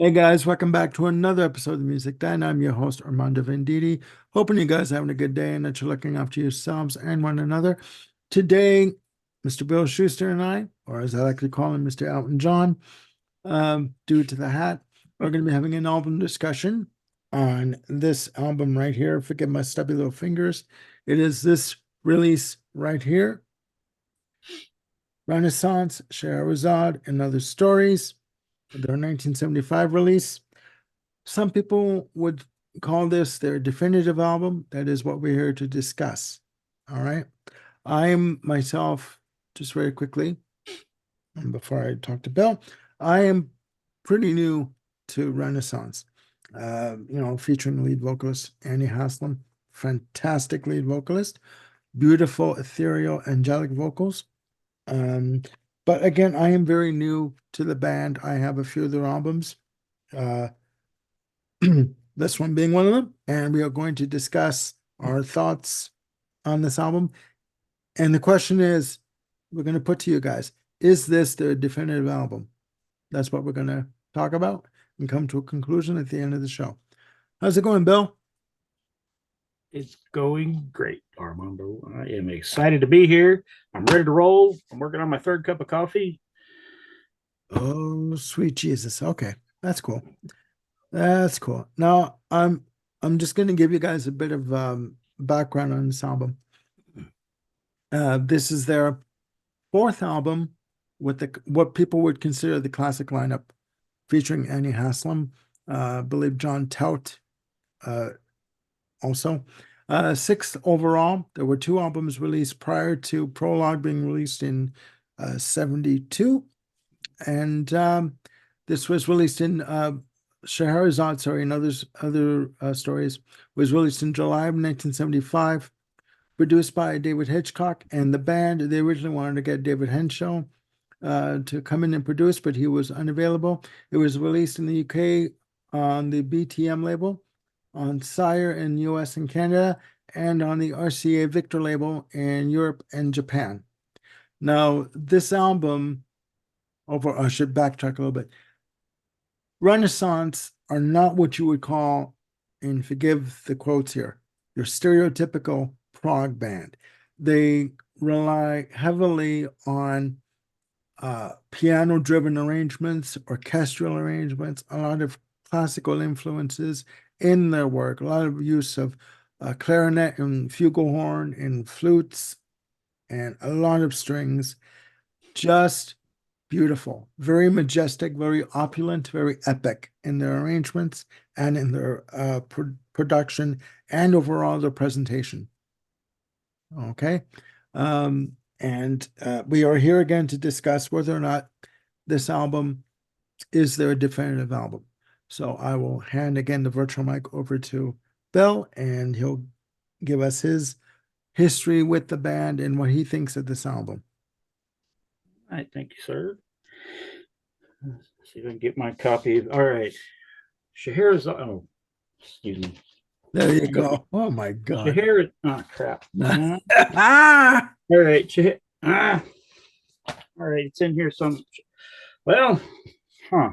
Hey guys, welcome back to another episode of the Music Den. I'm your host Armando Venditti. Hoping you guys are having a good day and that you're looking after yourselves and one another. Today, Mr. Bill Schuster and I, or as I like to call him, Mr. Elton John, due to the hat, are going to be having an album discussion on this album right here. Forgive my stubby little fingers. It is this release right here, Renaissance, Scheherazade, and Other Stories, their 1975 release. Some people would call this their definitive album. That is what we're here to discuss. All right. I am myself, just very quickly, and before I talk to Bill, I am pretty new to Renaissance. Featuring lead vocalist Annie Haslam, fantastic lead vocalist, beautiful, ethereal, angelic vocals. Um, but again, I am very new to the band. I have a few of their albums. Uh, this one being one of them, and we are going to discuss our thoughts on this album. And the question is, we're going to put to you guys, is this their definitive album? That's what we're going to talk about and come to a conclusion at the end of the show. How's it going, Bill? It's going great, Armando. I am excited to be here. I'm ready to roll. I'm working on my third cup of coffee. Oh, sweet Jesus. Okay, that's cool. That's cool. Now, I'm just going to give you guys a bit of background on this album. This is their fourth album with the what people would consider the classic lineup, featuring Annie Haslam, I believe John Tout, uh, also. Sixth overall. There were two albums released prior to Prologue being released in 72. And this was released in Scheherazade, sorry, and other stories, was released in July of 1975, produced by David Hitchcock and the band. They originally wanted to get David Henshaw to come in and produce, but he was unavailable. It was released in the UK on the BTM label, on Sire in US and Canada, and on the RCA Victor label in Europe and Japan. Now, this album, I should backtrack a little bit. Renaissance are not what you would call, and forgive the quotes here, your stereotypical prog band. They rely heavily on piano driven arrangements, orchestral arrangements, a lot of classical influences in their work, a lot of use of clarinet and flugelhorn and flutes and a lot of strings. Just beautiful, very majestic, very opulent, very epic in their arrangements and in their production and overall their presentation. Okay. And we are here again to discuss whether or not this album is their definitive album. So I will hand again the virtual mic over to Bill, and he'll give us his history with the band and what he thinks of this album. All right, thank you, sir. Let's see if I can get my copy. All right, Scheherazade. Oh, excuse me. There you go. Oh my God. Scheherazade. Oh crap. Ah! All right, all right. It's in here. Some. Well, huh.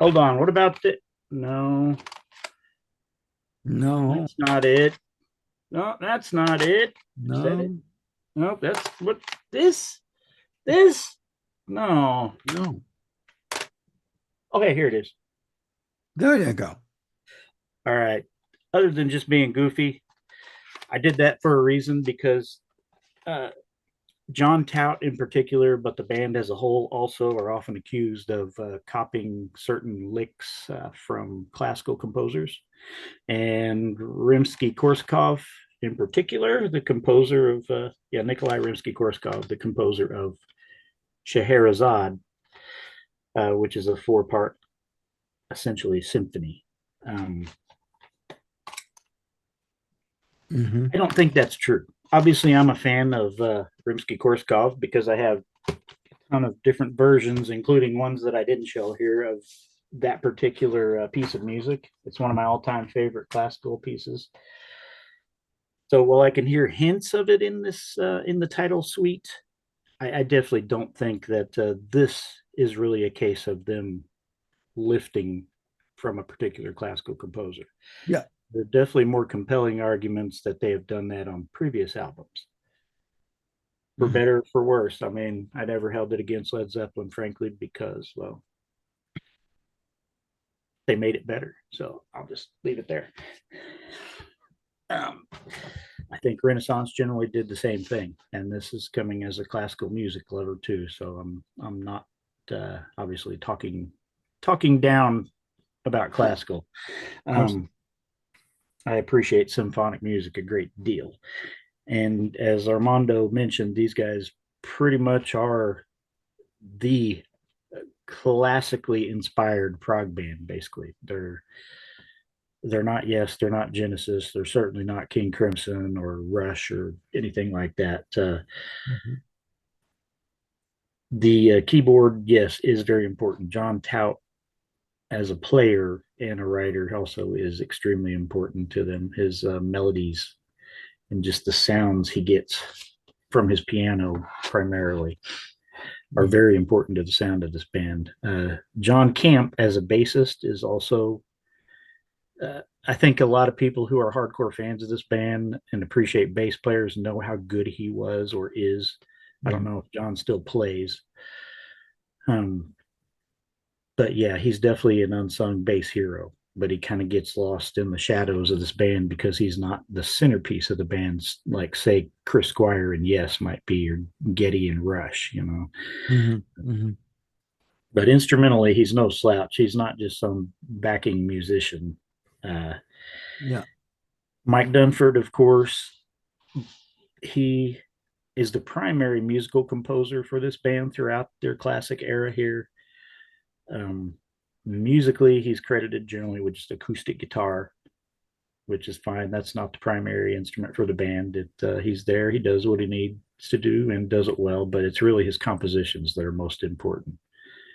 Hold on. What about the? No, No, that's not it. No, that's not it. Is that it? no, No, that's what this. This. No. no. Okay, here it is. There you go. All right. Other than just being goofy, I did that for a reason because uh, John Tout in particular, but the band as a whole also are often accused of copying certain licks from classical composers. And Rimsky-Korsakov in particular, the composer of, Nikolai Rimsky-Korsakov, the composer of Scheherazade, which is a four-part, essentially, symphony. Um, Hmm. I don't think that's true. Obviously, I'm a fan of Rimsky-Korsakov because I have a ton of different versions, including ones that I didn't show here of that particular piece of music. It's one of my all-time favorite classical pieces. So while I can hear hints of it in this in the title suite, I definitely don't think that this is really a case of them lifting. from a particular classical composer. Yeah. There are definitely more compelling arguments that they have done that on previous albums, for Mhm. better or for worse. I mean, I never held it against Led Zeppelin, frankly, because, well, they made it better. So I'll just leave it there. Um, I think Renaissance generally did the same thing, and this is coming as a classical music lover too. So I'm not obviously talking down about classical. Of course. Um, I appreciate symphonic music a great deal, and as Armando mentioned, these guys pretty much are the classically inspired prog band. Basically, they're not Yes, they're not Genesis, they're certainly not King Crimson or Rush or anything like that. Mhm. The keyboard, yes, is very important. John Tout, as a player and a writer, also is extremely important to them. His melodies and just the sounds he gets from his piano primarily are Mhm. very important to the sound of this band. John Camp, as a bassist, is also I think a lot of people who are hardcore fans of this band and appreciate bass players know how good he was or is. I don't Mhm. know if John still plays. Um, but yeah, he's definitely an unsung bass hero, but he kind of gets lost in the shadows of this band because he's not the centerpiece of the bands, like, say, Chris Squire and Yes might be, or Geddy and Rush, you know. Mhm. Mhm. But instrumentally, he's no slouch. He's not just some backing musician. Uh, Yeah. Mike Dunford, of course, he is the primary musical composer for this band throughout their classic era here. Um, Musically, he's credited generally with just acoustic guitar, which is fine. That's not the primary instrument for the band. He's there, he does what he needs to do and does it well, but it's really his compositions that are most important.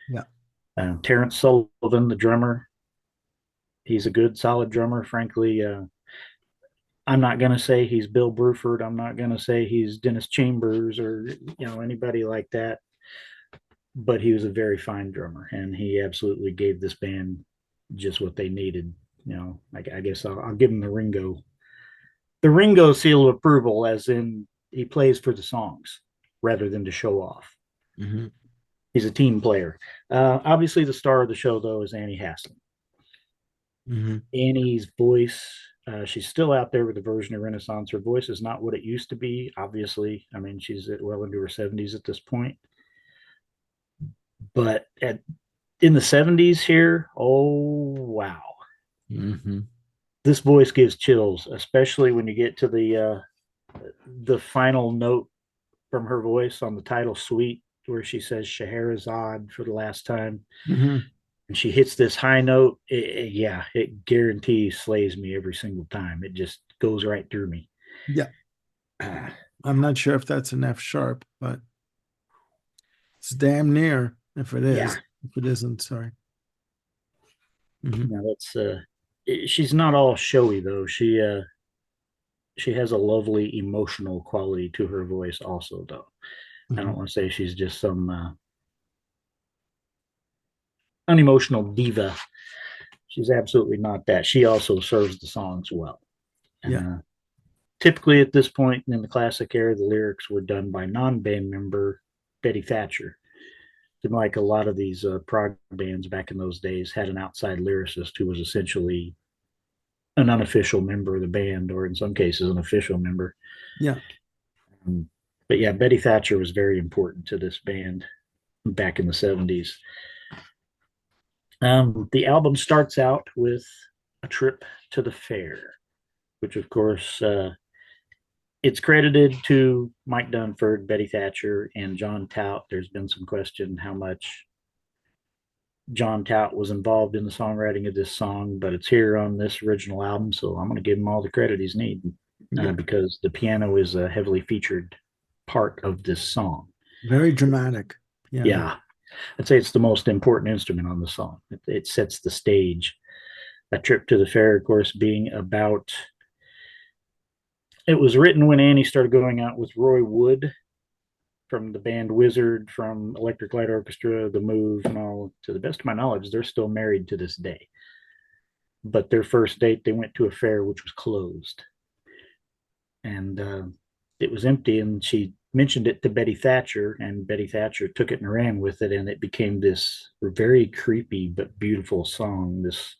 Yeah. Terrence Sullivan, the drummer, he's a good, solid drummer. Frankly, I'm not going to say he's Bill Bruford. I'm not going to say he's Dennis Chambers or anybody like that. But he was a very fine drummer, and he absolutely gave this band just what they needed. I guess I'll give him the Ringo seal of approval, as in he plays for the songs rather than to show off. Mhm. He's a team player. Obviously, the star of the show, though, is Annie Haslam. Mhm. Annie's voice, she's still out there with the version of Renaissance. Her voice is not what it used to be, obviously. I mean, she's well into her 70s at this point. But in the 70s here, oh, wow. Mhm. This voice gives chills, especially when you get to the final note from her voice on the title suite, where she says Scheherazade for the last time, Mhm. and she hits this high note. Yeah, it guarantees slays me every single time. It just goes right through me. Yeah. Uh, I'm not sure if that's an F sharp, but it's damn near if it yeah, is. If it isn't, sorry. Mhm. now that's she's not all showy though. She has a lovely emotional quality to her voice also, though. I don't Mhm. want to say she's just some unemotional diva. She's absolutely not that. She also serves the songs well. Yeah. Uh, Typically, at this point in the classic era, the lyrics were done by non-band member Betty Thatcher. And like a lot of these prog bands back in those days, had an outside lyricist who was essentially an unofficial member of the band, or in some cases, an official member. Yeah. Um, but yeah, Betty Thatcher was very important to this band back in the 70s. The album starts out with a trip to the fair, which of course it's credited to Mike Dunford, Betty Thatcher, and John Tout. There's been some question how much John Tout was involved in the songwriting of this song, but it's here on this original album, so I'm going to give him all the credit he's needs Yeah. because the piano is a heavily featured part of this song. Very dramatic piano. Yeah, I'd say it's the most important instrument on the song. It sets the stage. A trip to the fair, of course, being about. It was written when Annie started going out with Roy Wood from the band Wizard, from Electric Light Orchestra, The Move, and all. To the best of my knowledge, they're still married to this day. but their first date they went to a fair which was closed, and it was empty. And she mentioned it to Betty Thatcher, and Betty Thatcher took it and ran with it, and it became this very creepy but beautiful song. This,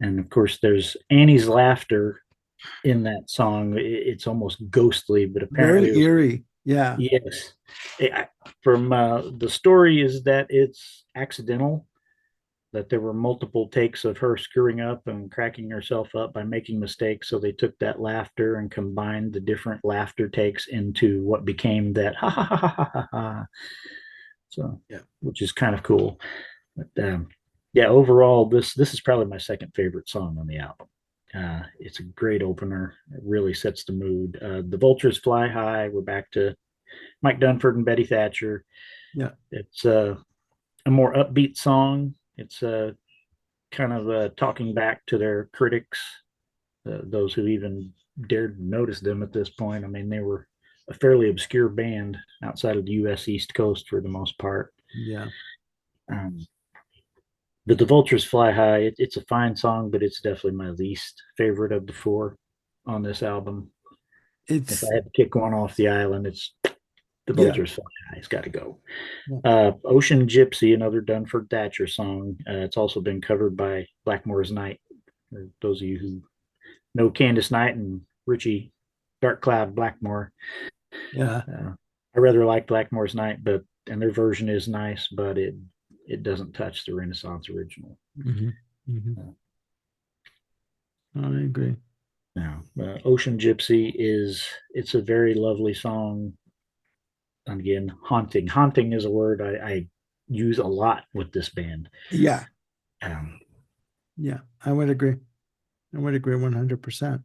and of course, there's Annie's laughter in that song. It's almost ghostly, but apparently Very it was, eerie. Yeah. yes. From the story is that it's accidental, that there were multiple takes of her screwing up and cracking herself up by making mistakes. So they took that laughter and combined the different laughter takes into what became that ha ha ha ha ha ha. So, Yeah. which is kind of cool. But yeah, overall, this is probably my second favorite song on the album. It's a great opener. It really sets the mood. The Vultures Fly High. We're back to Mike Dunford and Betty Thatcher. Yeah. It's a more upbeat song. It's kind of talking back to their critics, those who even dared notice them at this point. I mean, they were a fairly obscure band outside of the U.S. East Coast for the most part. Yeah. Um, but the Vultures Fly High, it's a fine song, but it's definitely my least favorite of the four on this album. If It's I had to kick one off the island, it's the yeah. Vultures Fly High. It's got to go. Yeah. Ocean Gypsy, another Dunford Thatcher song. It's also been covered by Blackmore's Night. For those of you who know Candace Knight and Richie Dark Cloud Blackmore, Yeah. I rather like Blackmore's Night, but and their version is nice, but it doesn't touch the Renaissance original. Hmm. Hmm. Uh, I agree. Now, Ocean Gypsy it's a very lovely song. And again, haunting. Haunting is a word I use a lot with this band. Yeah. Um, Yeah. I would agree. I would agree 100%.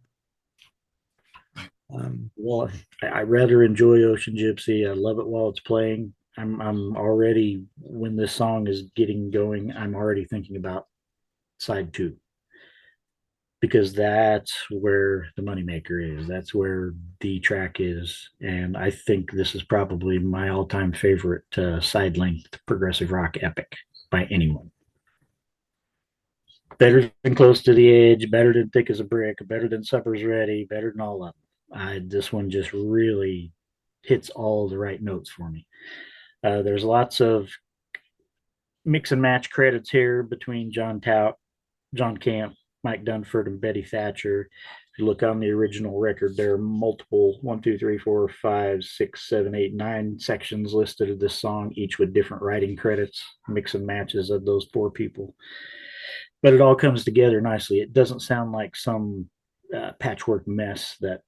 Um, well, I rather enjoy Ocean Gypsy. I love it while it's playing. I'm already when this song is getting going, I'm already thinking about side two because that's where the moneymaker is. That's where the track is, and I think this is probably my all-time favorite side length progressive rock epic by anyone. Better than Close to the Edge, better than Thick as a Brick, better than Supper's Ready, better than all of them. This one just really hits all the right notes for me. There's lots of mix and match credits here between John Tout, John Camp, Mike Dunford, and Betty Thatcher. If you look on the original record, there are multiple 1, 2, 3, 4, 5, 6, 7, 8, 9 sections listed of this song, each with different writing credits, mix and matches of those four people. But it all comes together nicely. It doesn't sound like some patchwork mess that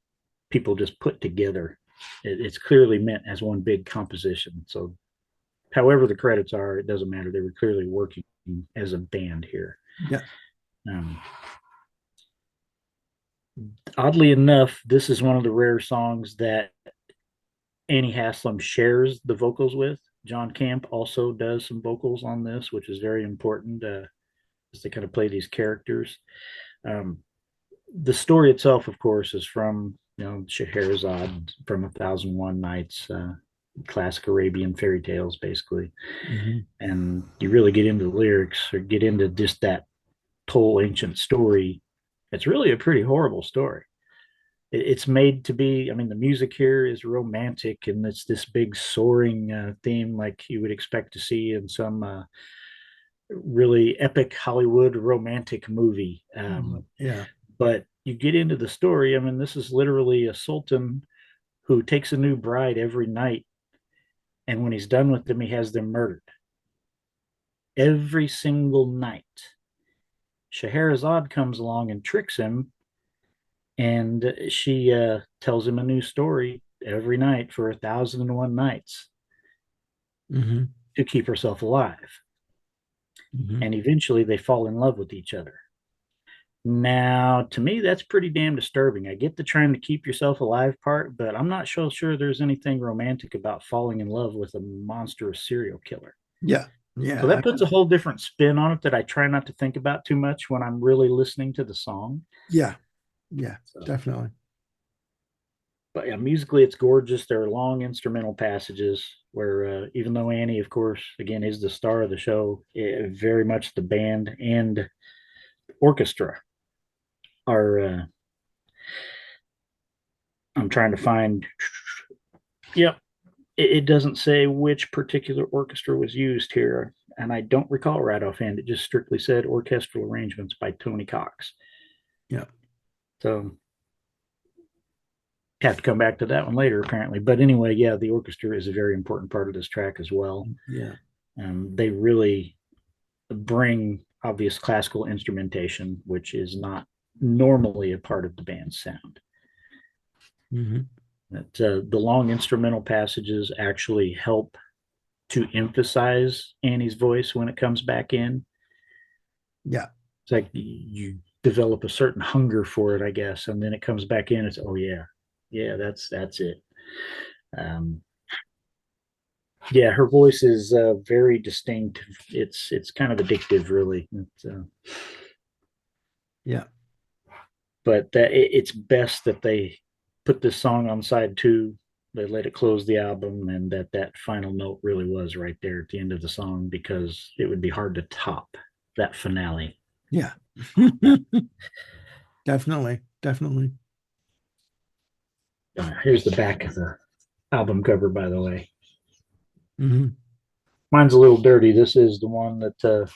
people just put together. It's clearly meant as one big composition. So, however the credits are, it doesn't matter. They were clearly working as a band here. yeah. Um, Oddly enough, this is one of the rare songs that Annie Haslam shares the vocals with. John Camp also does some vocals on this, which is very important as they kind of play these characters. Um, the story itself, of course, is from Scheherazade from 1001 Nights, classic Arabian fairy tales, basically. Hmm. And you really get into the lyrics or get into just that whole ancient story. It's really a pretty horrible story. It's made to be. I mean, the music here is romantic, and it's this big soaring theme, like you would expect to see in some really epic Hollywood romantic movie. Yeah. But you get into the story. I mean, this is literally a sultan who takes a new bride every night, and when he's done with them, he has them murdered every single night. Scheherazade comes along and tricks him, and she tells him a new story every night for 1001 nights Hmm. to keep herself alive. Hmm. And eventually they fall in love with each other. Now, to me, that's pretty damn disturbing. I get the trying to keep yourself alive part, but I'm not so sure there's anything romantic about falling in love with a monstrous serial killer. Yeah. So Yeah. that puts a whole different spin on it that I try not to think about too much when I'm really listening to the song. Yeah. Yeah. So, Definitely. but yeah, musically, it's gorgeous. There are long instrumental passages where, even though Annie, of course, again, is the star of the show, very much the band and orchestra are. I'm trying to find. Yep, it doesn't say which particular orchestra was used here, and I don't recall right offhand. It just strictly said orchestral arrangements by Tony Cox. Yeah. So have to come back to that one later, apparently. But anyway, yeah, the orchestra is a very important part of this track as well. Yeah. And they really bring obvious classical instrumentation, which is not normally a part of the band's sound. Hmm. That the long instrumental passages actually help to emphasize Annie's voice when it comes back in. Yeah. It's like you develop a certain hunger for it, I guess, and then it comes back in. It's oh yeah, yeah, that's it. Um, yeah, her voice is very distinct. It's kind of addictive, really. Yeah. But it's best that they put this song on side two. They let it close the album, and that final note really was right there at the end of the song because it would be hard to top that finale. Yeah. Definitely. Definitely. Here's the back of the album cover, by the way. Hmm. Mine's a little dirty. This is the one that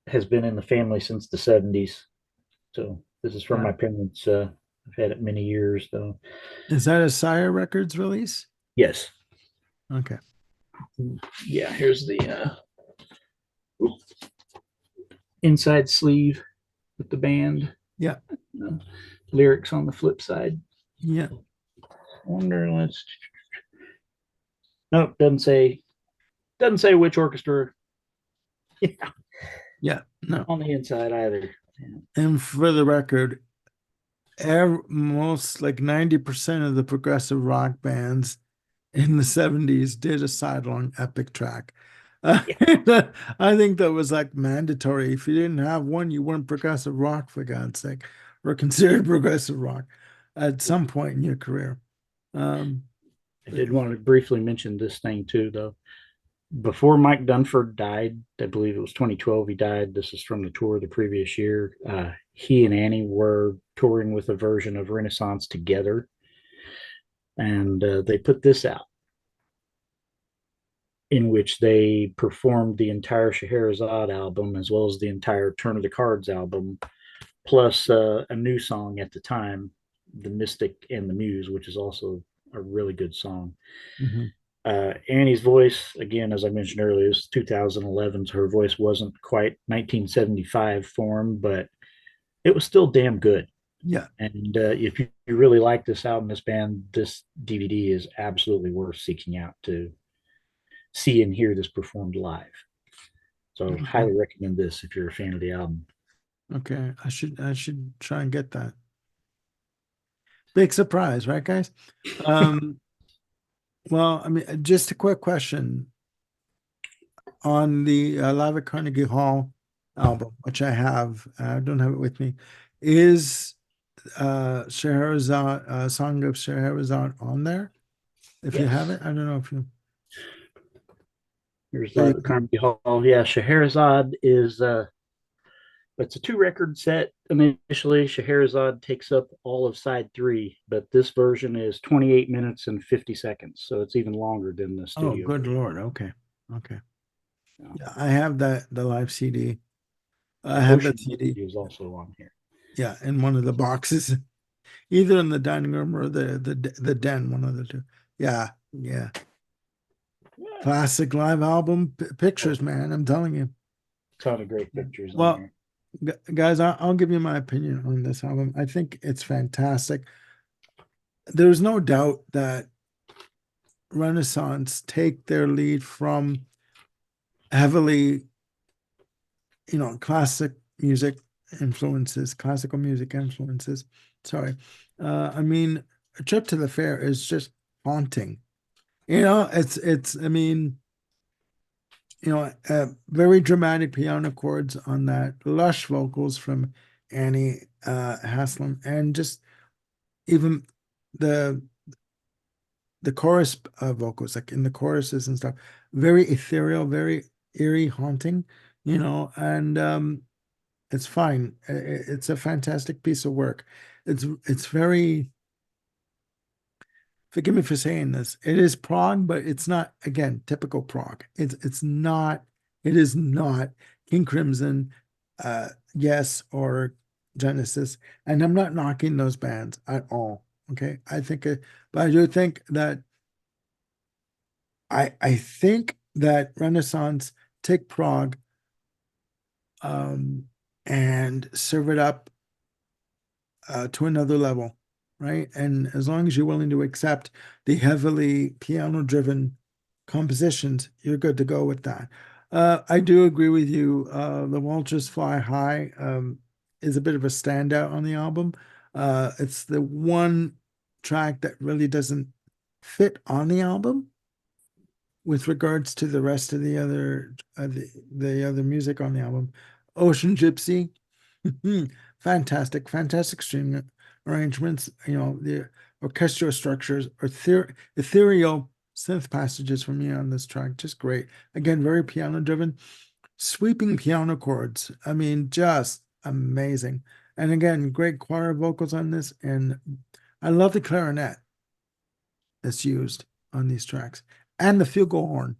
has been in the family since the 70s. So this is from Yeah. my parents. I've had it many years, though. Is that a Sire Records release? Yes. Okay. Yeah, here's the inside sleeve with the band. Yeah. Lyrics on the flip side. Yeah. Wonder, let's. Nope, doesn't say which orchestra Yeah. No. on the inside either. Yeah. And for the record, most like 90% of the progressive rock bands in the 70s did a sidelong epic track. Yeah. I think that was like mandatory. If you didn't have one, you weren't progressive rock, for God's sake, or considered progressive rock at some point in your career. Um, I but did want to briefly mention this thing too, though. Before Mike Dunford died, I believe it was 2012, he died. This is from the tour the previous year. He and Annie were touring with a version of Renaissance together, and they put this out in which they performed the entire Scheherazade album as well as the entire Turn of the Cards album, plus a new song at the time, The Mystic and the Muse, which is also a really good song. mhm. Annie's voice, again, as I mentioned earlier, is 2011, so her voice wasn't quite 1975 form, but it was still damn good. Yeah. And if you really like this album, this band, this DVD is absolutely worth seeking out to see and hear this performed live. So Okay. highly recommend this if you're a fan of the album. Okay. I should try and get that. Big surprise, right, guys? Um, well, I mean, just a quick question on the Live at Carnegie Hall album, which I have. I don't have it with me. Is Scheherazade, Song of Scheherazade on there? If you have Yes. it, I don't know if you Here's that you Live at can. Carnegie Hall. Yeah, Scheherazade is it's a two record set initially. Scheherazade takes up all of side three, but this version is 28 minutes and 50 seconds. So it's even longer than the Oh, studio good version. Lord. Okay. Okay. Yeah. Yeah, I have the live CD. I Yeah, have that Ocean CD. is also on here. Yeah, in one of the boxes, either in the dining room or the den, one of the two. Yeah, yeah. Yeah. Classic live album Oh, pictures, man. I'm telling you. ton of great pictures on Well, here. guys, I'll give you my opinion on this album. I think it's fantastic. There's no doubt that Renaissance take their lead from heavily, classic music classical music influences. Sorry. I mean, A Trip to the Fair is just haunting. I mean, very dramatic piano chords on that, lush vocals from Annie Haslam, and just even the the chorus vocals, like in the choruses and stuff, very ethereal, very eerie, haunting, and It's fine. It's a fantastic piece of work. It's very, forgive me for saying this. It is prog, but it's not, again, typical prog. It's not, it is not King Crimson, Yes, or Genesis. And I'm not knocking those bands at all. Okay. But I do think that I think that Renaissance take prog um and serve it up to another level, right? And as long as you're willing to accept the heavily piano driven compositions, you're good to go with that. I do agree with you. The Vultures Fly High is a bit of a standout on the album. It's the one track that really doesn't fit on the album with regards to the rest of the other music on the album. Ocean Gypsy, fantastic, fantastic string arrangements. You know, the orchestral structures or ethereal synth passages from me on this track, just great. Again, very piano driven, sweeping piano chords. I mean, just amazing. And again, great choir vocals on this. And I love the clarinet that's used on these tracks and the flugelhorn.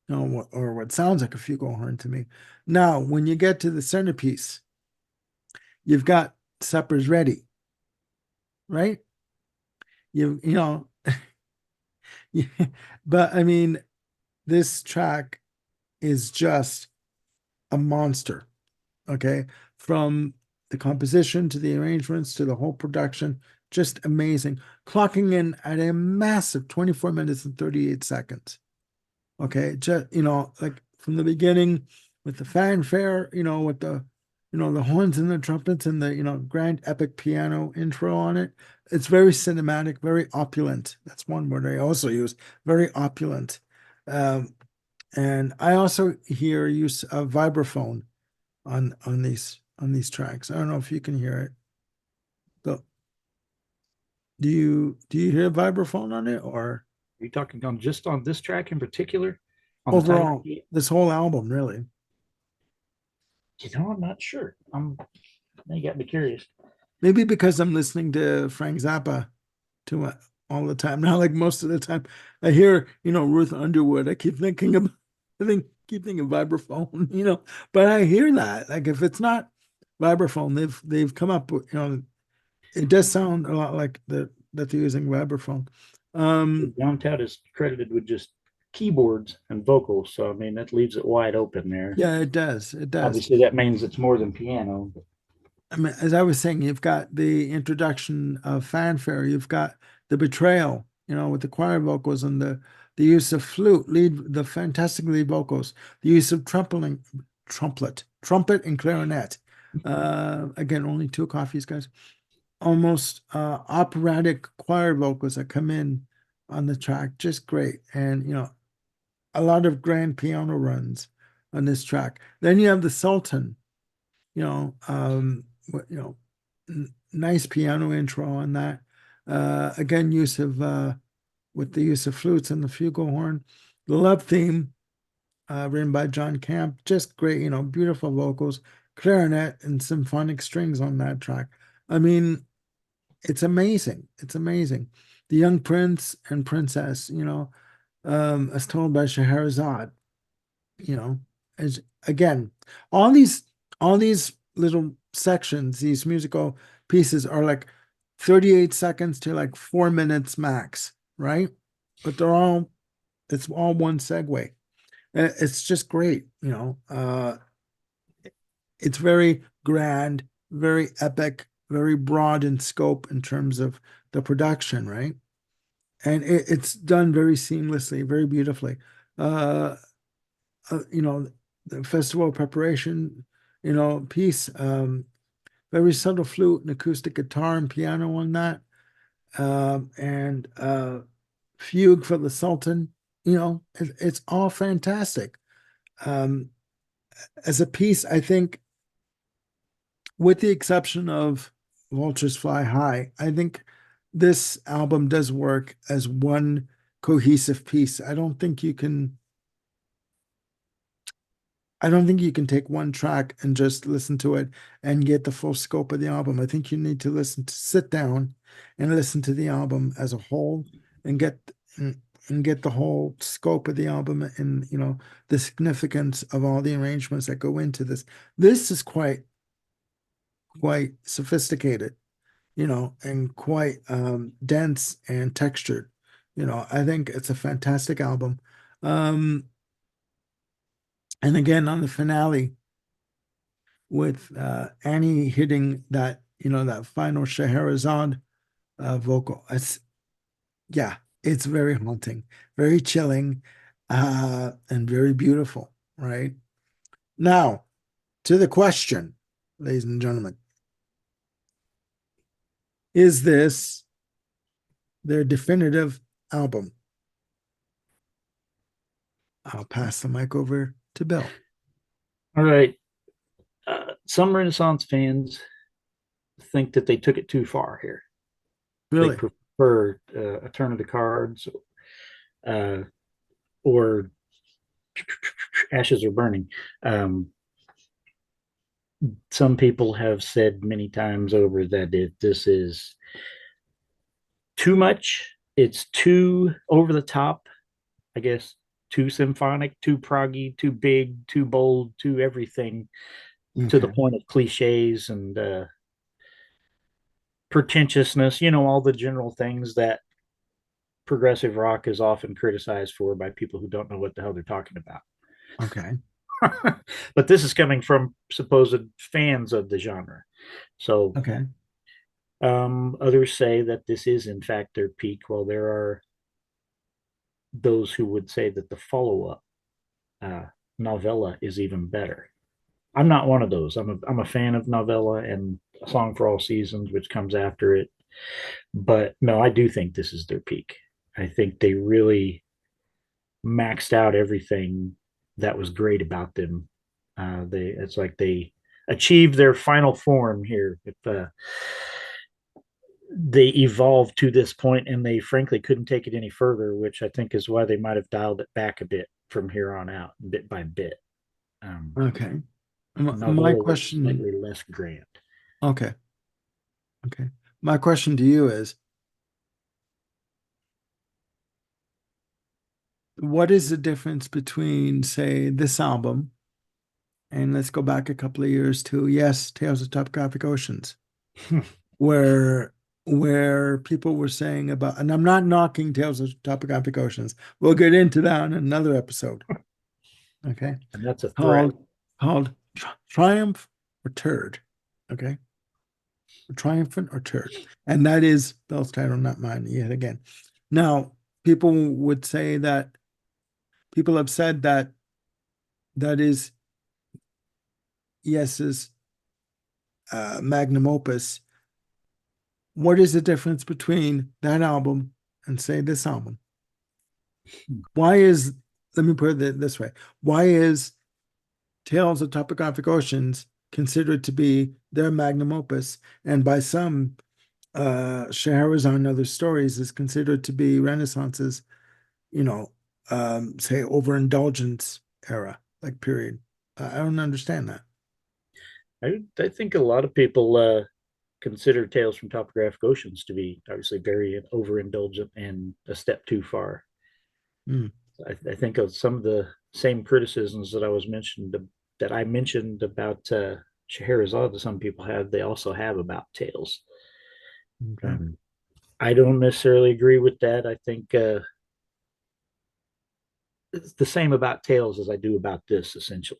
You know, or what sounds like a flugelhorn to me. Now, when you get to the centerpiece, you've got Supper's Ready, right? You know, but I mean, this track is just a monster, okay? From the composition to the arrangements to the whole production, just amazing. Clocking in at a massive 24 minutes and 38 seconds. Okay, just like from the beginning with the fanfare, with the horns and the trumpets and the grand epic piano intro on it. It's very cinematic, very opulent. That's one word I also use. Very opulent. Um, and I also hear use of vibraphone on these tracks. I don't know if you can hear it. But do you hear vibraphone on it or Are you talking on just on this track in particular, on the title? overall this whole album really? I'm not sure. Now you got me curious. Maybe because I'm listening to Frank Zappa too much all the time now. Like most of the time, I hear Ruth Underwood. I keep thinking of, keep thinking vibraphone. But I hear that. Like if it's not vibraphone, they've come up with it does sound a lot like that they're using vibraphone. John Tout is credited with just keyboards and vocals, so I mean that leaves it wide open there. Yeah, it does. It does. Obviously, that means it's more than piano. I mean, as I was saying, you've got the introduction of fanfare, you've got the betrayal, with the choir vocals and the use of the fantastic lead vocals, the use of trumpet and clarinet. Again, only two coffees, guys. Almost operatic choir vocals that come in on the track, just great. And a lot of grand piano runs on this track. Then you have the Sultan you know, um, nice piano intro on that. Again, with the use of flutes and the flugelhorn. The love theme, written by John Camp, just great, beautiful vocals, clarinet and symphonic strings on that track. I mean, it's amazing. It's amazing. The young prince and princess, as told by Scheherazade, you know as again all these little sections, these musical pieces are like 38 seconds to like 4 minutes max, right? But it's all one segue. It's just great. It's very grand, very epic, very broad in scope in terms of the production, right? And it's done very seamlessly, very beautifully. uh you know, the festival preparation, piece. Very subtle flute and acoustic guitar and piano on that. And fugue for the Sultan. It's all fantastic. Um, as a piece, I think, with the exception of Vultures Fly High, I think this album does work as one cohesive piece. I don't think you can I don't think you can take one track and just listen to it and get the full scope of the album. I think you need to sit down and listen to the album as a whole and and, and get the whole scope of the album and the significance of all the arrangements that go into this. This is quite sophisticated, and quite dense and textured. I think it's a fantastic album. Um, and again, on the finale with Annie hitting that final Scheherazade vocal. Yeah, it's very haunting, very chilling, and very beautiful, right? Now, to the question, ladies and gentlemen, is this their definitive album? I'll pass the mic over to Bill. All right. Some Renaissance fans think that they took it too far here. They Really? prefer a turn of the cards, uh, or ashes are burning. Um, some people have said many times over that this is too much. It's too over the top, I guess, too symphonic, too proggy, too big, too bold, too everything, to the Okay. point of cliches and pretentiousness, all the general things that progressive rock is often criticized for by people who don't know what the hell they're talking about. Okay. But this is coming from supposed fans of the genre. So Okay. others say that this is, in fact, their peak, while there are those who would say that the follow up uh, novella is even better. I'm not one of those. I'm a fan of novella and A Song for All Seasons, which comes after it. But no, I do think this is their peak. I think they really maxed out everything that was great about them. It's like they achieved their final form here. If they evolved to this point, and they frankly couldn't take it any further, which I think is why they might have dialed it back a bit from here on out, bit by bit. Um, Okay. My Novella was question. slightly less grand. Okay. Okay. My question to you is, what is the difference between, say, this album and let's go back a couple of years to, yes, Tales of Topographic Oceans, where people were saying about, and I'm not knocking Tales of Topographic Oceans. We'll get into that in another episode. Okay. And that's a threat. Called Triumph or Turd. Okay. Triumphant or Turd. And that is Bill's title, not mine, yet again. Now, people would say that people have said that that is Yes's magnum opus. What is the difference between that album and, say, this album? Why is, let me put it this way, why is Tales of Topographic Oceans considered to be their magnum opus, and by some, Scheherazade and Other Stories is considered to be Renaissance's, you know, say, overindulgence era, like period? I don't understand that. I think a lot of people consider Tales from Topographic Oceans to be obviously very overindulgent and a step too far. Mm, I think of some of the same criticisms that I mentioned about Scheherazade that some people have, they also have about Tales. okay. Um, I don't necessarily agree with that. I think it's the same about Tales as I do about this, essentially.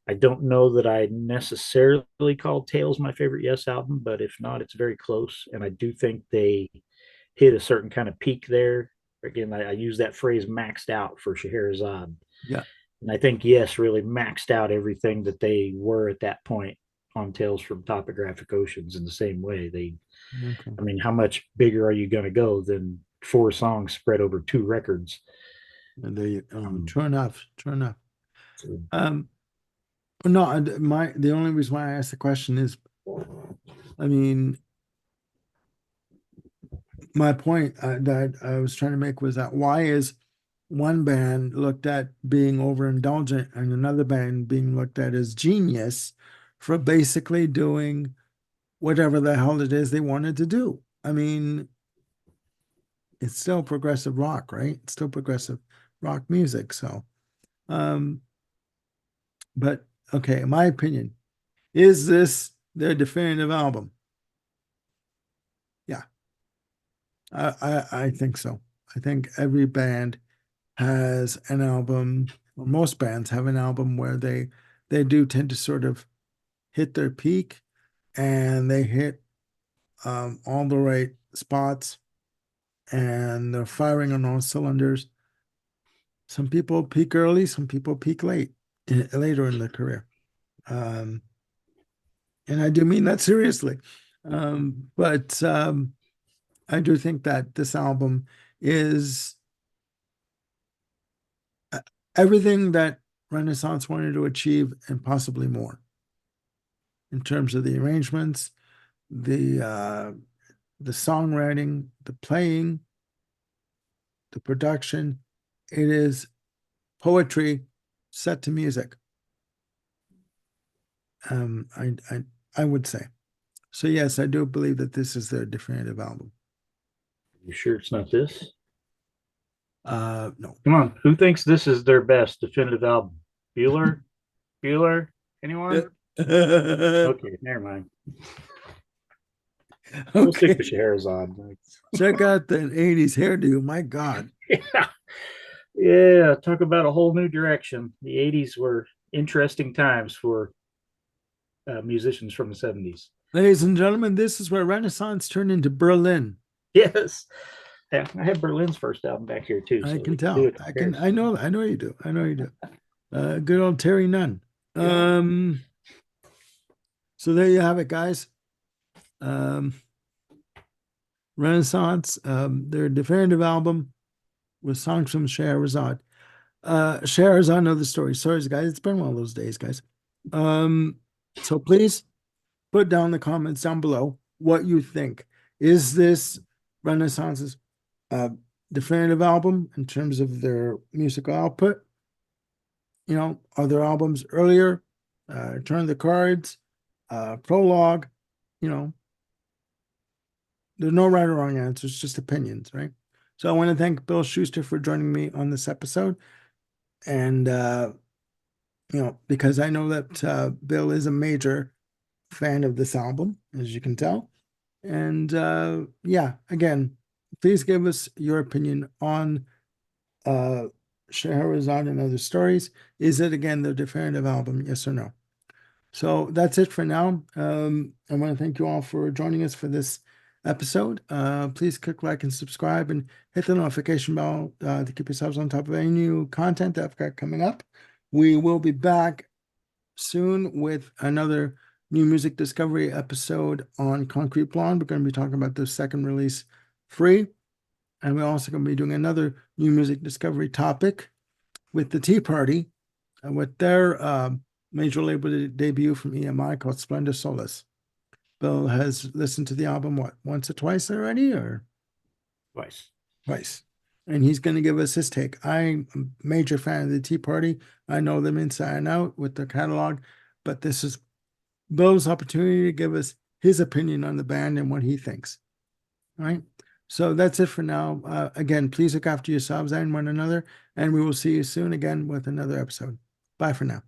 I don't know that I necessarily call Tales my favorite Yes album, but if not, it's very close. And I do think they hit a certain kind of peak there. Again, I use that phrase maxed out for Scheherazade. Yeah. And I think Yes really maxed out everything that they were at that point on Tales from Topographic Oceans in the same way. Okay. I mean, how much bigger are you going to go than four songs spread over two records? And they, Um, true enough, true enough. so Um, no, the only reason why I asked the question is, I mean, my point that I was trying to make was that one band looked at being overindulgent and another band being looked at as genius for basically doing whatever the hell it is they wanted to do. I mean, it's still progressive rock, right? It's still progressive rock music. So, um, but okay, in my opinion, is this their definitive album? Yeah, I think so. I think every band has an album, or most bands have an album where they do tend to sort of hit their peak and they hit all the right spots and they're firing on all cylinders. Some people peak early, some people peak later in their career. Um, and I do mean that seriously. But I do think that this album is uh, everything that Renaissance wanted to achieve and possibly more in terms of the arrangements, the songwriting, the playing, the production. It is poetry set to music. Um, I, I I would say so. Yes, I do believe that this is their definitive album. You sure it's not this? No. Come on, who thinks this is their best definitive album? Bueller? Bueller? Anyone? Okay, never mind. We'll stick with Okay. Scheherazade. Check out that 80s hairdo. My God. Yeah, yeah. Talk about a whole new direction. The '80s were interesting times for musicians from the '70s. Ladies and gentlemen, this is where Renaissance turned into Berlin. Yes, yeah. I have Berlin's first album back here too, I so we can can do a tell. comparison. I know you do. I know you do. Good old Terry Nunn. Yeah. So there you have it, guys. Um, Renaissance, their definitive album with songs from Scheherazade. Scheherazade Other Stories. Sorry, guys. It's been one of those days, guys. Um, so please put down in the comments down below what you think. Is this Renaissance's uh, definitive album in terms of their musical output? You know, other albums earlier, Turn of the Cards, Prologue, you know, there's no right or wrong answers, just opinions, right? So I want to thank Bill Schuster for joining me on this episode. And, you know, because I know that Bill is a major fan of this album, as you can tell. And yeah, again, please give us your opinion on uh, Scheherazade and Other Stories. Is it, again, the definitive album? Yes or no? So that's it for now. I want to thank you all for joining us for this episode. Please click like and subscribe and hit the notification bell to keep yourselves on top of any new content that I've got coming up. We will be back soon with another new music discovery episode on Concrete Blonde. We're going to be talking about the second release, Free. And we're also going to be doing another new music discovery topic with the Tea Party with their major label debut from EMI called Splendor Solace. Bill has listened to the album, what, once or twice already, or Twice. twice? And he's going to give us his take. I'm a major fan of the Tea Party. I know them inside and out with their catalog, but this is Bill's opportunity to give us his opinion on the band and what he thinks. All right. So that's it for now. Again, please look after yourselves and one another, and we will see you soon again with another episode. Bye for now.